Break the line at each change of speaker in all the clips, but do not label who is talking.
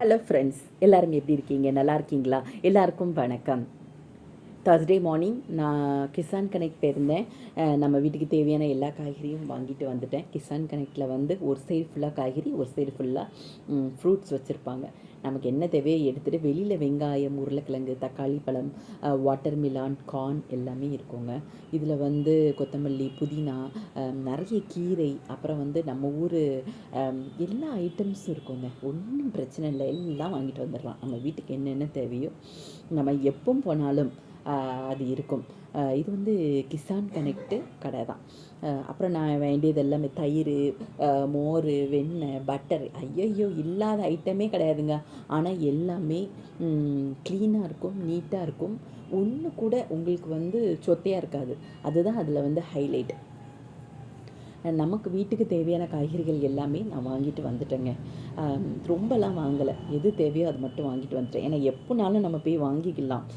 Hello friends, எல்லாரும் எப்படி இருக்கீங்க? நல்லா இருக்கீங்களா? எல்லாருக்கும் வணக்கம். Thursday மார்னிங் நான் கிசான் கனெக்ட் போயிருந்தேன். நம்ம வீட்டுக்கு தேவையான எல்லா காய்கறியும் வாங்கிட்டு வந்துட்டேன். கிசான் கனெக்டில் வந்து ஒரு சைடு ஃபுல்லாக காய்கறி, ஒரு சைடு ஃபுல்லாக ஃப்ரூட்ஸ் வச்சுருப்பாங்க. நமக்கு என்ன தேவையோ எடுத்துகிட்டு வெளியில் வெங்காயம், உருளைக்கிழங்கு, தக்காளி பழம், வாட்டர் மிலான், கார்ன் எல்லாமே இருக்குங்க. இதில் வந்து கொத்தமல்லி, புதினா, நிறைய கீரை, அப்புறம் வந்து நம்ம ஊர் எல்லா ஐட்டம்ஸும் இருக்குங்க. ஒன்றும் பிரச்சனை இல்லை, எல்லாம் வாங்கிட்டு வந்துடலாம். நம்ம வீட்டுக்கு என்னென்ன தேவையோ நம்ம எப்போ போனாலும் அது இருக்கும். இது வந்து கிசான் கனெக்ட்டு கடை தான். அப்புறம் நான் வேண்டியது எல்லாமே தயிர், மோர், வெண்ணெய், பட்டர், ஐயையோ இல்லாத ஐட்டமே கிடையாதுங்க. ஆனால் எல்லாமே க்ளீனாக இருக்கும், நீட்டாக இருக்கும். ஒன்று கூட உங்களுக்கு வந்து சொத்தையாக இருக்காது. அதுதான் அதில் வந்து ஹைலைட். நமக்கு வீட்டுக்கு தேவையான காய்கறிகள் எல்லாமே நான் வாங்கிட்டு வந்துட்டேங்க. ரொம்பலாம் வாங்கலை, எது தேவையோ அது மட்டும் வாங்கிட்டு வந்துட்டேன். ஏன்னா எப்போனாலும் நம்ம போய் வாங்கிக்கலாம்.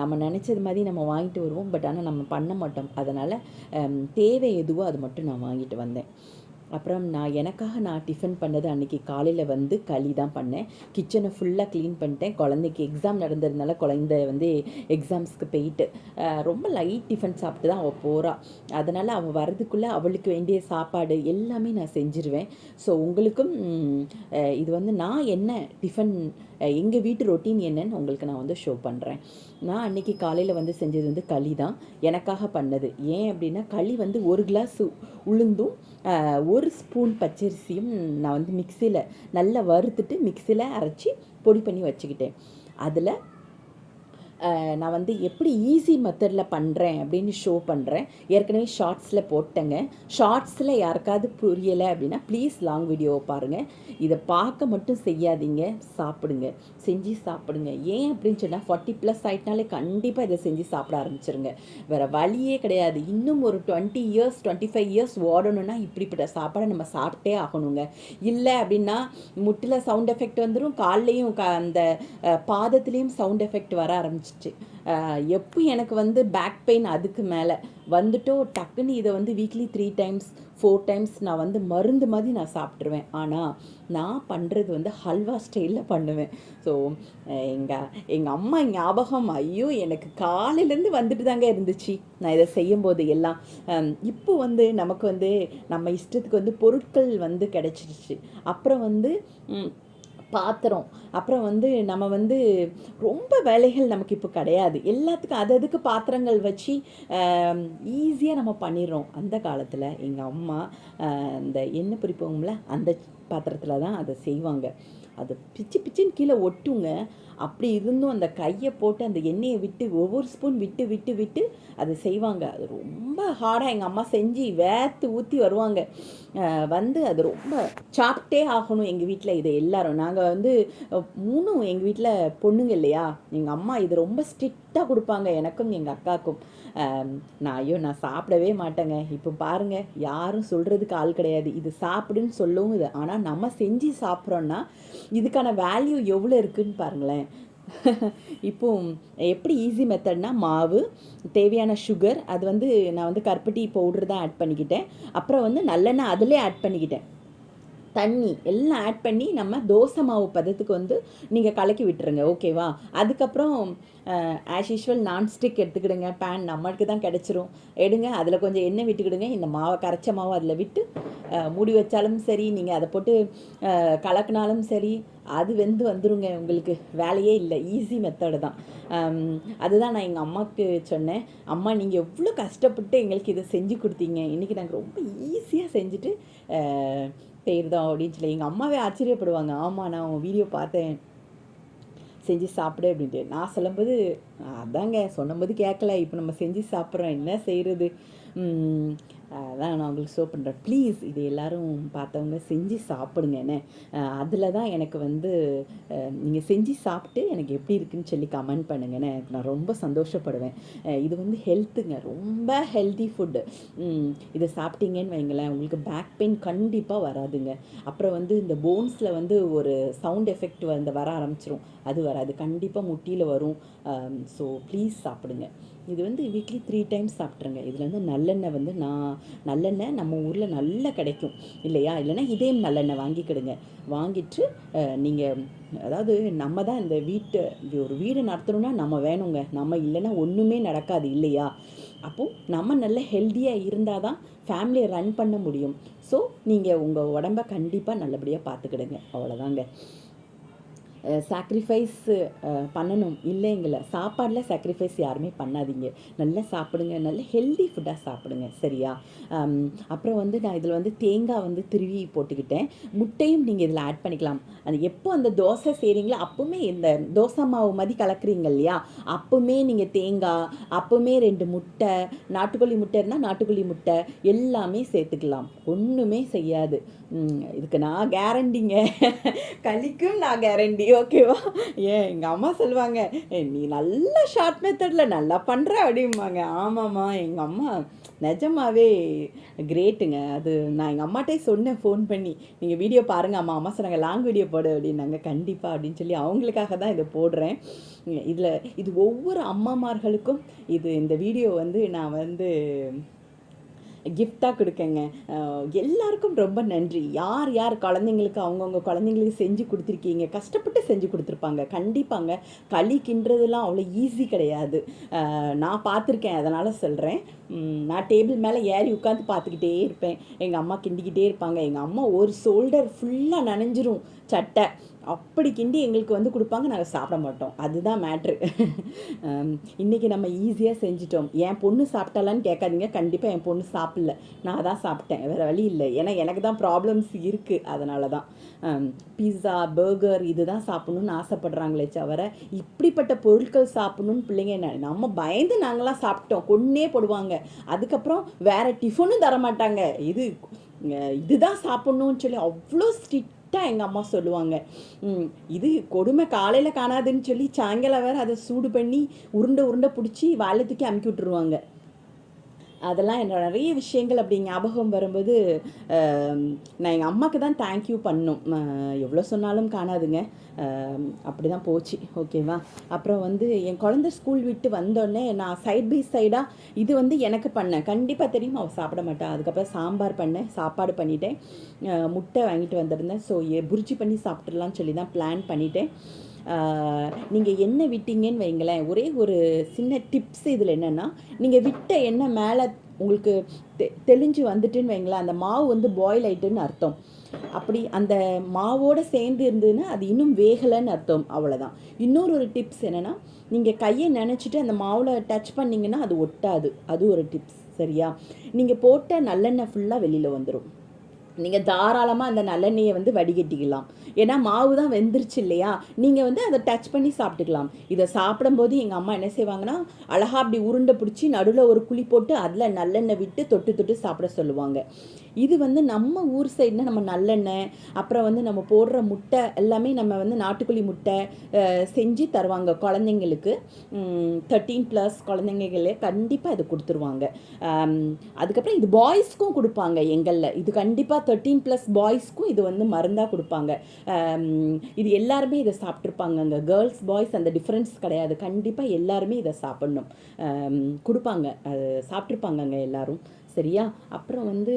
நம்ம நினச்சது மாதிரி நம்ம வாங்கிட்டு வருவோம், பட் ஆனால் நம்ம பண்ண மாட்டோம். அதனால் தேவை எதுவோ அது மட்டும் நான் வாங்கிட்டு வந்தேன். அப்புறம் நான் டிஃபன் பண்ணது அன்றைக்கி காலையில் வந்து களி தான் பண்ணேன். கிச்சனை ஃபுல்லாக க்ளீன் பண்ணிட்டேன். குழந்தைக்கு எக்ஸாம் நடந்ததுனால குழந்தை வந்து எக்ஸாம்ஸ்க்கு போயிட்டு ரொம்ப லைட் டிஃபன் சாப்பிட்டு தான் அவள் போகிறா. அதனால் அவள் வர்றதுக்குள்ளே அவளுக்கு வேண்டிய சாப்பாடு எல்லாமே நான் செஞ்சுருவேன். ஸோ உங்களுக்கும் இது வந்து நான் என்ன டிஃபன், எங்கள் வீட்டு ரொட்டீன் என்னன்னு உங்களுக்கு நான் வந்து ஷோ பண்ணுறேன். நான் அன்றைக்கி காலையில் வந்து செஞ்சது வந்து களி தான், எனக்காக பண்ணது. ஏன் அப்படின்னா களி வந்து 1 கிளாஸ் உளுந்தும் 1 ஸ்பூன் பச்சரிசியும் நான் வந்து மிக்சியில் நல்லா வறுத்துட்டு மிக்சியில் அரைச்சி பொடி பண்ணி வச்சுக்கிட்டேன். அதில் நான் வந்து எப்படி ஈஸி மெத்தடில் பண்ணுறேன் அப்படின்னு ஷோ பண்ணுறேன். ஏற்கனவே ஷார்ட்ஸில் போட்டேங்க. ஷார்ட்ஸில் யாருக்காவது புரியலை அப்படின்னா ப்ளீஸ் லாங் வீடியோவை பாருங்கள். இதை பார்க்க மட்டும் செய்யாதீங்க, சாப்பிடுங்க, செஞ்சு சாப்பிடுங்க. ஏன் அப்படின்னு சொன்னால் 40+ ஆகிட்டனாலே கண்டிப்பாக இதை செஞ்சு சாப்பிட ஆரம்பிச்சிருங்க. வேறு வழியே கிடையாது. இன்னும் ஒரு 20 இயர்ஸ் 25 இயர்ஸ் ஓடணுன்னா இப்படிப்பட்ட சாப்பாடை நம்ம சாப்பிட்டே ஆகணுங்க. இல்லை அப்படின்னா முட்டில் சவுண்ட் எஃபெக்ட் வந்துடும், கால்லையும் அந்த பாதத்துலேயும் சவுண்ட் எஃபெக்ட் வர ஆரம்பிச்சிச்சு. எப்போ எனக்கு வந்து பேக் பெயின் அதுக்கு மேலே வந்துட்டோ டக்குன்னு இதை வந்து வீக்லி 3 டைம்ஸ் 4 டைம்ஸ் நான் வந்து மருந்து மாதிரி நான் சாப்பிட்ருவேன். ஆனால் நான் பண்ணுறது வந்து ஹல்வா ஸ்டைலில் பண்ணுவேன். ஸோ எங்கள் அம்மா ஞாபகம் ஐயோ எனக்கு காலையிலேருந்து வந்துட்டு தாங்க இருந்துச்சு நான் இதை செய்யும்போது எல்லாம். இப்போ வந்து நமக்கு வந்து நம்ம இஷ்டத்துக்கு வந்து பொருட்கள் வந்து கிடச்சிருச்சு. அப்புறம் வந்து பாத்திரம், அப்புறம் வந்து நம்ம வந்து ரொம்ப வேலைகள் நமக்கு இப்போ கிடையாது. எல்லாத்துக்கும் அதுக்கு பாத்திரங்கள் வச்சு ஈஸியாக நம்ம பண்ணிடுறோம். அந்த காலத்தில் எங்கள் அம்மா இந்த எண்ணெய் பொரிப்போம்ல அந்த பாத்திரத்தில் தான் அதை செய்வாங்க. அது பிச்சு பிச்சுன்னு கீழே ஒட்டுங்க. அப்படி இருந்தும் அந்த கையை போட்டு அந்த எண்ணெயை விட்டு ஒவ்வொரு ஸ்பூன் விட்டு விட்டு விட்டு அதை செய்வாங்க. அது ரொம்ப ஹார்டாக எங்கள் அம்மா செஞ்சு வேர்த்து ஊற்றி வருவாங்க. வந்து அது ரொம்ப சாப்பிட்டே ஆகணும் எங்கள் வீட்டில். இதை எல்லாரும் நாங்கள் வந்து 3 எங்கள் வீட்டில் பொண்ணுங்க இல்லையா, எங்கள் அம்மா இது ரொம்ப ஸ்ட்ரிக்டாக கொடுப்பாங்க எனக்கும் எங்கள் அக்காவுக்கும். நான் சாப்பிடவே மாட்டேங்க. இப்போ பாருங்கள், யாரும் சொல்கிறதுக்கு ஆள் கிடையாது. இது சாப்பிடுன்னு சொல்லவும் இது, ஆனால் நம்ம செஞ்சு சாப்பிட்றோன்னா இதுக்கான வேல்யூ எவ்வளோ இருக்குதுன்னு பாருங்களேன். இப்போ எப்படி ஈஸி மெத்தட்னா மாவு, தேவையான சுகர், அது வந்து நான் வந்து கருப்பட்டி பவுடர் தான் ஆட் பண்ணிக்கிட்டேன். அப்புறம் வந்து நல்லெண்ணெய் அதிலே ஆட் பண்ணிக்கிட்டேன். தண்ணி எல்லாம் ஆட் பண்ணி நம்ம தோசை மாவு பதத்துக்கு வந்து நீங்கள் கலக்கி விட்டுருங்க, ஓகேவா? அதுக்கப்புறம் ஆஸ் யூஷுவல் நான்ஸ்டிக் எடுத்துக்கிடுங்க. பேன் நம்மளுக்கு தான் கிடச்சிரும். எடுங்க, அதில் கொஞ்சம் எண்ணெய் விட்டுக்கிடுங்க. இந்த மாவை கரைச்ச மாவை அதில் விட்டு மூடி வச்சாலும் சரி, நீங்கள் அதை போட்டு கலக்கினாலும் சரி, அது வெந்து வந்துருங்க. உங்களுக்கு வேலையே இல்லை, ஈஸி மெத்தடு தான். அதுதான் நான் எங்கள் அம்மாவுக்கு சொன்னேன், அம்மா நீங்கள் எவ்வளோ கஷ்டப்பட்டு எங்களுக்கு இதை செஞ்சு கொடுத்தீங்க, இன்றைக்கி நாங்கள் ரொம்ப ஈஸியாக செஞ்சுட்டு போயிருந்தோம் அப்படின்னு சொல்லி. எங்கள் அம்மாவே ஆச்சரியப்படுவாங்க, ஆமாம் நான் உங்கள் வீடியோ பார்த்தேன், செஞ்சு சாப்பிடு அப்படின்ட்டு. நான் சொல்லும்போது அதாங்க சொன்னபோது கேட்கல, இப்போ நம்ம செஞ்சு சாப்பிட்றோம், என்ன செய்கிறது. அதான் நான் உங்களுக்கு ஷோ பண்ணுறேன். ப்ளீஸ் இது எல்லோரும் பார்த்தவங்க செஞ்சு சாப்பிடுங்க. என்ன அதில் தான் எனக்கு வந்து நீங்கள் செஞ்சு சாப்பிட்டு எனக்கு எப்படி இருக்குதுன்னு சொல்லி கமெண்ட் பண்ணுங்கன்னு நான் ரொம்ப சந்தோஷப்படுவேன். இது வந்து ஹெல்த்துங்க, ரொம்ப ஹெல்த்தி ஃபுட்டு. இதை சாப்பிட்டீங்கன்னு வைங்களேன், உங்களுக்கு பேக் பெயின் கண்டிப்பாக வராதுங்க. அப்புறம் வந்து இந்த போன்ஸில் வந்து ஒரு சவுண்ட் எஃபெக்ட் வந்து வர ஆரம்பிச்சிரும், அது வராது. கண்டிப்பாக முட்டியில் வரும். ஸோ ப்ளீஸ் சாப்பிடுங்க. இது வந்து வீக்லி 3 டைம்ஸ் சாப்பிட்ருங்க. இதில் வந்து நல்லெண்ணெய் வந்து நல்லெண்ணெய் நம்ம ஊரில் நல்லா கிடைக்கும் இல்லையா? இல்லைன்னா இதயம் நல்லெண்ணெய் வாங்கிக்கிடுங்க. வாங்கிட்டு நீங்கள் அதாவது நம்ம தான் இந்த ஒரு வீடு நடத்தணும்னா நம்ம வேணுங்க. நம்ம இல்லைன்னா ஒன்றுமே நடக்காது இல்லையா? அப்போது நம்ம நல்ல ஹெல்த்தியாக இருந்தால் தான் ஃபேமிலியை ரன் பண்ண முடியும். ஸோ நீங்கள் உங்கள் உடம்ப கண்டிப்பாக நல்லபடியாக பார்த்துக்கிடுங்க. அவ்வளோதாங்க. சாக்ரிஃபைஸ் பண்ணணும் இல்லைங்கள, சாப்பாடில் சாக்ரிஃபைஸ் யாருமே பண்ணாதீங்க. நல்லா சாப்பிடுங்க, நல்ல ஹெல்தி ஃபுட்டாக சாப்பிடுங்க சரியா? அப்புறம் வந்து நான் இதில் வந்து தேங்காய் வந்து திருவி போட்டுக்கிட்டேன். முட்டையும் நீங்கள் இதில் ஆட் பண்ணிக்கலாம். அது எப்போ அந்த தோசை செய்கிறீங்களோ அப்போவுமே இந்த தோசை மாவு மாதிரி கலக்குறீங்க இல்லையா, அப்போவுமே நீங்கள் தேங்காய், அப்போவுமே 2 முட்டை, நாட்டுக்கோழி முட்டை இருந்தால் நாட்டுக்கோழி முட்டை எல்லாமே சேர்த்துக்கலாம். ஒன்றுமே செய்யாது. இதுக்கு நான் கேரண்டிங்க. களிக்கும் நான் கேரண்டி. ஓகேவா? எங்கள் அம்மா சொல்லுவாங்க, நீ நல்ல ஷார்ட் மெத்தடில் நல்லா பண்ணுற அப்படிம்பாங்க. ஆமாம்மா, எங்கள் அம்மா நிஜமாவே கிரேட்டுங்க. அது நான் எங்கள் அம்மாட்டே சொன்னேன் ஃபோன் பண்ணி, நீங்கள் வீடியோ பாருங்கள் அம்மா. அம்மா சொன்னாங்க லாங் வீடியோ போடு அப்படின்னாங்க. கண்டிப்பாக அப்படின்னு சொல்லி அவங்களுக்காக தான் இதை போடுறேன். இது ஒவ்வொரு அம்மாமார்களுக்கும் இந்த வீடியோ வந்து நான் வந்து கிஃப்டாக கொடுக்கேங்க. எல்லாருக்கும் ரொம்ப நன்றி. யார் யார் குழந்தைங்களுக்கு அவங்கவுங்க குழந்தைங்களுக்கு செஞ்சு கொடுத்துருக்கீங்க, கஷ்டப்பட்டு செஞ்சு கொடுத்துருப்பாங்க. கண்டிப்பாங்க. களி கிண்டுறதுலாம் அவ்வளோ ஈஸி கிடையாது. நான் பார்த்துருக்கேன், அதனால் சொல்கிறேன். நான் டேபிள் மேலே ஏறி உட்காந்து பார்த்துக்கிட்டே இருப்பேன். எங்கள் அம்மா கிண்டிக்கிட்டே இருப்பாங்க. எங்கள் அம்மா ஒரு ஷோல்டர் ஃபுல்லாக நனைஞ்சிரும் சட்டை. அப்படி கிண்டி எங்களுக்கு வந்து கொடுப்பாங்க. நாங்கள் சாப்பிட மாட்டோம். அதுதான் மேட்ரு. இன்றைக்கி நம்ம ஈஸியாக செஞ்சிட்டோம். என் பொண்ணு சாப்பிட்டாலான்னு கேட்காதீங்க. கண்டிப்பாக என் பொண்ணு சாப்பிடல, நான் தான் சாப்பிட்டேன். வேறு வழி இல்லை. ஏன்னா எனக்கு தான் ப்ராப்ளம்ஸ் இருக்குது. அதனால தான் பீஸா, பர்கர் இது தான் சாப்பிட்ணுன்னு ஆசைப்படுறாங்களே தவிர இப்படிப்பட்ட பொருட்கள் சாப்பிட்ணுன்னு பிள்ளைங்க நம்ம பயந்து நாங்களாம் சாப்பிட்டோம். கொன்னே போடுவாங்க. அதுக்கப்புறம் வேறு டிஃபனும் தரமாட்டாங்க. இதுதான் சாப்பிட்ணுன்னு சொல்லி அவ்வளோ ஸ்ட்ரிக்டாக எங்கள் அம்மா சொல்லுவாங்க. இது கொடுமை காலையில் காணாதுன்னு சொல்லி சாயங்காலம் வேறு அதை சூடு பண்ணி உருண்டை பிடிச்சி வாழத்துக்கு அமுக்கி விட்டுருவாங்க. அதெல்லாம் என்னோட நிறைய விஷயங்கள் அப்படி ஞாபகம் வரும்போது நான் எங்கள் அம்மாவுக்கு தான் தேங்க்யூ பண்ணணும். எவ்வளோ சொன்னாலும் காணாதுங்க. அப்படி தான் போச்சு. ஓகேவா? அப்புறம் வந்து என் குழந்தை ஸ்கூல் விட்டு வந்தோடனே நான் சைட் பை சைடாக இது வந்து எனக்கு பண்ணேன். கண்டிப்பாக தெரியும் அவள் சாப்பிட மாட்டாள். அதுக்கப்புறம் சாம்பார் பண்ணேன், சாப்பாடு பண்ணிட்டேன், முட்டை வாங்கிட்டு வந்திருந்தேன். ஸோ புரிச்சி பண்ணி சாப்பிட்றலான்னு சொல்லி தான் பிளான் பண்ணிட்டேன். நீங்கள் எண்ணெய் விட்டீங்கன்னு வைங்களேன், ஒரே ஒரு சின்ன டிப்ஸ் இதில் என்னென்னா, நீங்கள் விட்ட எண்ணெய் மேலே உங்களுக்கு தெளிஞ்சு வந்துட்டுன்னு வைங்களேன், அந்த மாவு வந்து பாயில் ஆகிட்டுன்னு அர்த்தம். அப்படி அந்த மாவோடு சேர்ந்து இருந்ததுன்னா அது இன்னும் வேகலைன்னு அர்த்தம். அவ்வளோதான். இன்னொரு டிப்ஸ் என்னென்னா, நீங்கள் கையை நினச்சிட்டு அந்த மாவில் டச் பண்ணிங்கன்னா அது ஒட்டாது. அது ஒரு டிப்ஸ் சரியா? நீங்கள் போட்ட நல்லெண்ணெய் ஃபுல்லாக வெளியில் வந்துடும். நீங்கள் தாராளமாக அந்த நல்லெண்ணெயை வந்து வடிகட்டிக்கலாம். ஏன்னா மாவு தான் வெந்துருச்சு இல்லையா, நீங்கள் வந்து அதை டச் பண்ணி சாப்பிட்டுக்கலாம். இதை சாப்பிடும்போது எங்கள் அம்மா என்ன செய்வாங்கன்னா, அழகாக அப்படி உருண்டை பிடிச்சி நடுவில் ஒரு குழி போட்டு அதில் நல்லெண்ணெய் விட்டு தொட்டு சாப்பிட சொல்லுவாங்க. இது வந்து நம்ம ஊர் சைடுனா நம்ம நல்லெண்ணெய், அப்புறம் வந்து நம்ம போடுற முட்டை எல்லாமே நம்ம வந்து நாட்டுக்கோழி முட்டை செஞ்சு தருவாங்க குழந்தைங்களுக்கு. 13+ குழந்தைங்களே கண்டிப்பாக இது கொடுத்துருவாங்க. அதுக்கப்புறம் இது பாய்ஸ்க்கும் கொடுப்பாங்க. எங்களில் இது கண்டிப்பாக 13+ பாய்ஸ்க்கும் இது வந்து மருந்தாக கொடுப்பாங்க. இது எல்லாருமே இதை சாப்பிட்ருப்பாங்கங்க. கேர்ள்ஸ் பாய்ஸ் அந்த டிஃப்ரென்ஸ் கிடையாது. கண்டிப்பாக எல்லாருமே இதை சாப்பிட்ணும். கொடுப்பாங்க, அது சாப்பிட்ருப்பாங்கங்க எல்லோரும் சரியா? அப்புறம் வந்து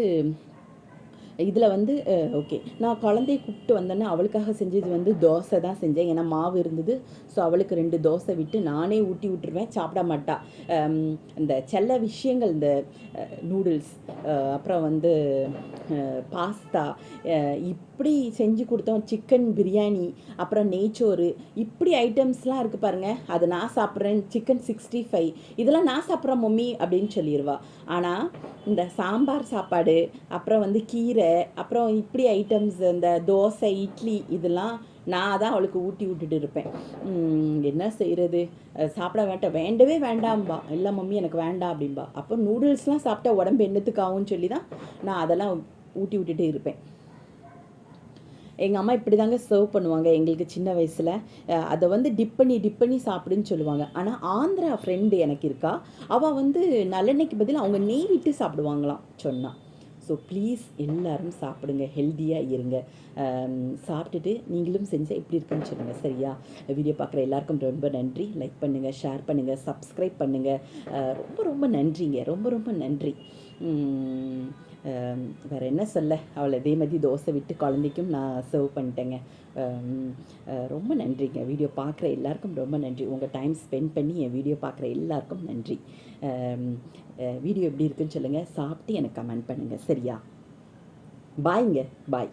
இதில் வந்து ஓகே, நான் குழந்தைய கூப்பிட்டு வந்தேன்னா அவளுக்காக செஞ்சது வந்து தோசை தான் செஞ்சேன். ஏன்னா மாவு இருந்தது. ஸோ அவளுக்கு 2 தோசை விட்டு நானே ஊட்டி விட்டுருவேன். சாப்பிட மாட்டா. இந்த செல்ல விஷயங்கள், இந்த நூடுல்ஸ், அப்புறம் வந்து பாஸ்தா, இப்படி செஞ்சு கொடுத்தோம். சிக்கன் பிரியாணி, அப்புறம் நெய்ச்சோறு, இப்படி ஐட்டம்ஸ்லாம் இருக்குது பாருங்கள். அது நான் சாப்பிட்றேன். சிக்கன் 65 இதெல்லாம் நான் சாப்பிட்றேன் மம்மி அப்படின்னு சொல்லிடுவா. ஆனால் இந்த சாம்பார் சாப்பாடு, அப்புறம் வந்து கீரை, அப்புறம் இப்படி ஐட்டம்ஸ், இந்த தோசை, இட்லி, இதெல்லாம் நான் தான் அவளுக்கு ஊட்டி விட்டுட்டு இருப்பேன். என்ன செய்கிறது, சாப்பிட வேண்டவே வேண்டாம்பா. இல்லை மம்மி எனக்கு வேண்டாம் அப்படின்பா. அப்போ நூடுல்ஸ்லாம் சாப்பிட்டா உடம்பு என்னத்துக்காகும்னு சொல்லி தான் நான் அதெல்லாம் ஊட்டி விட்டுட்டு இருப்பேன். எங்கள் அம்மா இப்படி தாங்க சர்வ் பண்ணுவாங்க எங்களுக்கு சின்ன வயசில். அதை வந்து டிப் பண்ணி சாப்பிடுன்னு சொல்லுவாங்க. ஆனால் ஆந்திரா ஃப்ரெண்டு எனக்கு இருக்கா. அவள் வந்து நல்லெண்ணெய்க்கு பதில் அவங்க நெய் விட்டு சாப்பிடுவாங்களாம் சொன்னான். ஸோ ப்ளீஸ் எல்லோரும் சாப்பிடுங்க, ஹெல்த்தியாக இருங்க. சாப்பிட்டுட்டு நீங்களும் செஞ்சால் எப்படி இருக்குன்னு சொல்லுங்கள், சரியா? வீடியோ பார்க்குற எல்லாருக்கும் ரொம்ப நன்றி. லைக் பண்ணுங்கள், ஷேர் பண்ணுங்கள், சப்ஸ்கிரைப் பண்ணுங்கள். ரொம்ப ரொம்ப நன்றிங்க, ரொம்ப ரொம்ப நன்றி. வேறு என்ன சொல்ல, அவளை இதே மாதிரி தோசை விட்டு குழந்தைக்கும் நான் சர்வ் பண்ணிட்டேங்க. ரொம்ப நன்றிங்க. வீடியோ பார்க்குற எல்லாருக்கும் ரொம்ப நன்றி. உங்கள் டைம் ஸ்பெண்ட் பண்ணி என் வீடியோ பார்க்குற எல்லாருக்கும் நன்றி. வீடியோ எப்படி இருக்குன்னு சொல்லுங்கள், சாப்பிட்டு எனக்கு கமெண்ட் பண்ணுங்கள், சரியா? பாய்ங்க, பாய்.